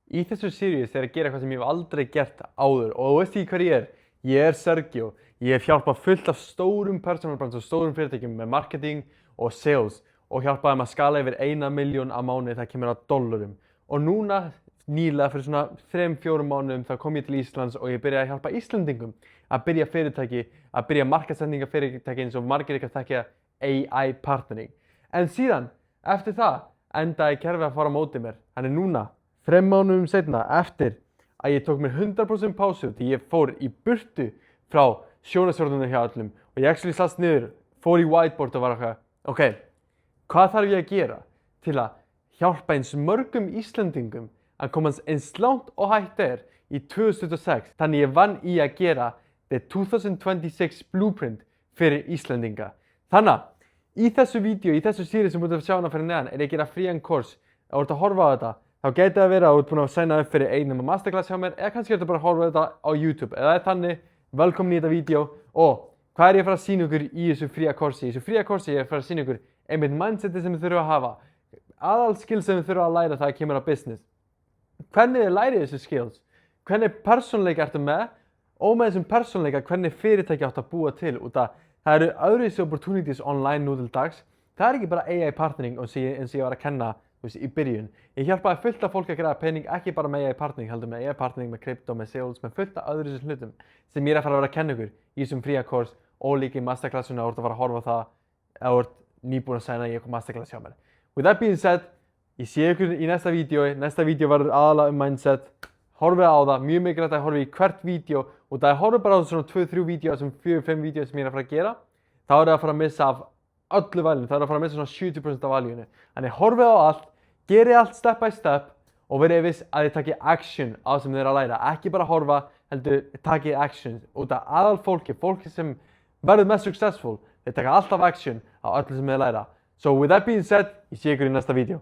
Í þessu series er að gera eitthvað sem ég hef aldrei gert áður og þú veist ekki hver ég er? Ég er Sergio. Ég hef hjálpað fullt af stórum personal brands og stórum fyrirtækjum með marketing og sales og hjálpað þeim að skala yfir 1 milljón á mánuði það kemur á dollarum. Og núna, nýlega fyrir svona 3-4 mánuðum þá kom ég til Íslands og ég byrjaði að hjálpa Íslendingum að byrja fyrirtæki, að byrja markaðssetningarfyrirtæki eins og margir ykkar þekkja AI partnering. En síðan, eftir það, endaði kerfið að fara á móti mér. Þannig núna, 3 mánuðum seinna, eftir að ég tók mér 100% pásu því ég fór í burtu frá sjónarstjórnunum hjá öllum og ég actually sast niður, fór í whiteboard og var eitthvað, ok, hvað þarf ég að gera til að hjálpa eins mörgum Íslendingum að komast eins langt og hægt er í 2026. Þannig ég vann í að gera the 2026 blueprint fyrir Íslendinga. Þannig að í þessu vídeo, í þessu series sem þú ert að sjá hana fyrir neðan, er ég að gera frían kurs. Ef þú ert að horfa á þetta, þá gæti það verið að þú ert búin að signa upp fyrir einum masterclass hjá mér, eða kannski ertu bara að horfa á þetta á YouTube. Eða það er þannig, velkomin í þetta vídeo. Og hvað er ég að fara að sýna ykkur í þessu fría kursi? Í þessu fría kursi er ég að fara að sýna ykkur einmitt mindseti sem þið þurfa að hafa. Aðal skills sem þið þurfa að læra það kemur á business. Hvernig þið lærið þessu skills? Hvernig persónuleika ertu með? Og með þessum persónuleika hvernig fyrirtæki átt að búa til út að það eru öðruvísi opportunities online nú til dags. Það er ekki bara AI partnering eins og ég var að kenna í byrjun. Ég hjálpaði fullt af fólk að græða pening, ekki bara með AI partnering, heldur með AI partnering, með krypto, með sales, með fullt af öðruvísi hlutum sem ég er að fara að vera að kenna ykkur í þessum fría kurs og líka í masterclassuna og þú ert að fara að horfa á það eða þú ert nýbúin að segja að ég kom masterclass hjá mér. With that being said, ég sé ykkur í næsta vídeo. Næsta vídeo verður aðalega mindset. Horfið á það, mjög mikilvægt að horfa í hvert vídeo og það er horfið bara á svona 2-3 vídeo sem 4-5 vídeo sem ég er að fara að gera þá er það að fara að missa af öllu valjunu, það er að fara að missa svona 70% af valjunu. Þannig horfið á allt, gerið allt step by step og verið viss að þið takið action á sem þið eru að læra. Ekki bara horfa, heldur takið action út af aðal fólki sem verður mest successful, þið taka alltaf action á öllu sem þið læra. So with that being said, ég sé ykkur í næsta vídeo.